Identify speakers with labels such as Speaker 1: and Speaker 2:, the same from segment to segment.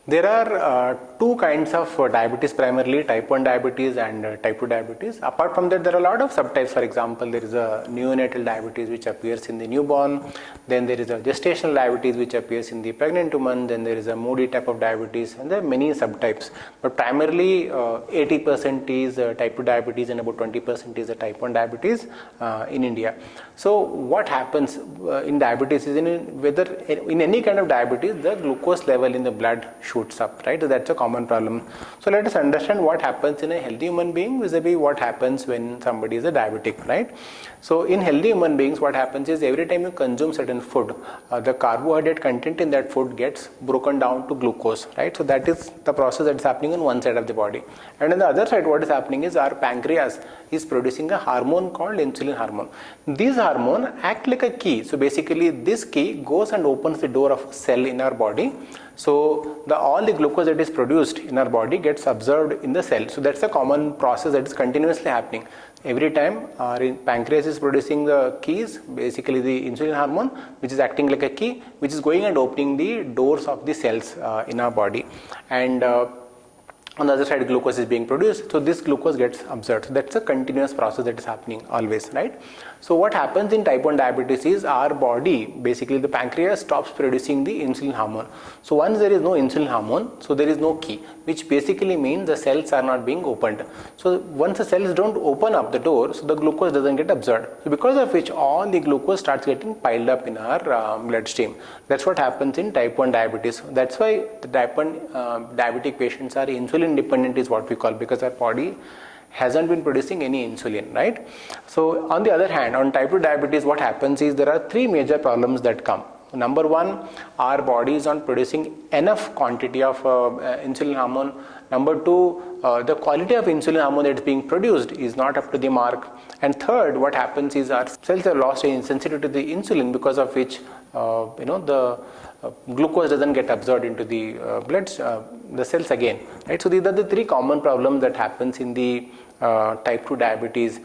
Speaker 1: There are two kinds of diabetes, primarily type 1 diabetes and type 2 diabetes. Apart from that, there are a lot of subtypes. For example, there is a neonatal diabetes which appears in the newborn. Then there is a gestational diabetes which appears in the pregnant woman. Then there is a moody type of diabetes, and there are many subtypes. But primarily 80% is type 2 diabetes and about 20% is a type 1 diabetes in India. So what happens in diabetes is whether in any kind of diabetes, the glucose level in the blood shoots up, right? So that's a common problem. So let us understand what happens in a healthy human being vis-a-vis what happens when somebody is a diabetic, right? So in healthy human beings, what happens is every time you consume certain food, the carbohydrate content in that food gets broken down to glucose, right? So that is the process that is happening on one side of the body. And on the other side, what is happening is our pancreas is producing a hormone called insulin hormone. This hormone acts like a key. So basically this key goes and opens the door of a cell in our body. So all the glucose that is produced in our body gets absorbed in the cell. So that's a common process that is continuously happening. Every time our pancreas is producing the keys, basically the insulin hormone, which is acting like a key, which is going and opening the doors of the cells in our body. And on the other side, glucose is being produced, so this glucose gets absorbed. So that's a continuous process that is happening always, right? So what happens in type 1 diabetes is our body, basically the pancreas stops producing the insulin hormone. So once there is no insulin hormone, so there is no key, which basically means the cells are not being opened. So once the cells don't open up the door, so the glucose doesn't get absorbed. So because of which all the glucose starts getting piled up in our bloodstream. That's what happens in type 1 diabetes. That's why the type 1 diabetic patients are insulin dependent is what we call, because our body hasn't been producing any insulin, right? So on the other hand, on type 2 diabetes, what happens is there are three major problems that come. Number one, our body is not producing enough quantity of insulin hormone. Number two, the quality of insulin hormone that is being produced is not up to the mark. And third, what happens is our cells are lost in sensitivity to the insulin, because of which the glucose doesn't get absorbed into the the cells again, right? So these are the three common problems that happens in the type 2 diabetes.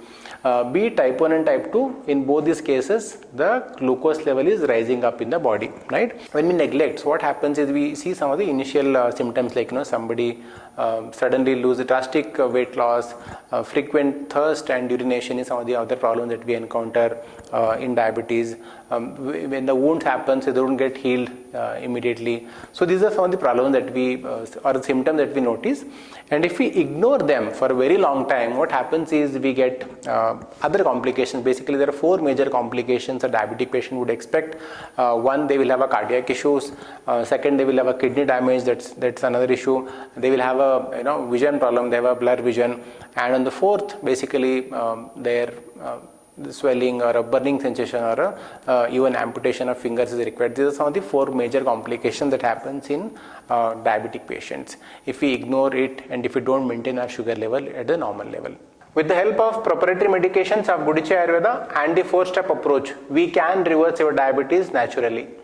Speaker 1: Be it type 1 and type 2, in both these cases, the glucose level is rising up in the body, right? When we neglect, so what happens is we see some of the initial symptoms, like somebody suddenly lose drastic weight loss, frequent thirst and urination is some of the other problems that we encounter in diabetes. When the wounds happen, so they don't get healed immediately. So these are some of the problems that we or the symptoms that we notice. And if we ignore them for a very long time, what happens is we get other complications. Basically, there are four major complications a diabetic patient would expect. One, they will have a cardiac issues. Second, they will have a kidney damage. That's another issue. They will have a vision problem. They have a blurred vision. And on the fourth, basically, their swelling or a burning sensation or even amputation of fingers is required. These are some of the four major complications that happens in diabetic patients if we ignore it and if we don't maintain our sugar level at the normal level. With the help of proprietary medications of Guduchi Ayurveda and the 4-step approach, we can reverse your diabetes naturally.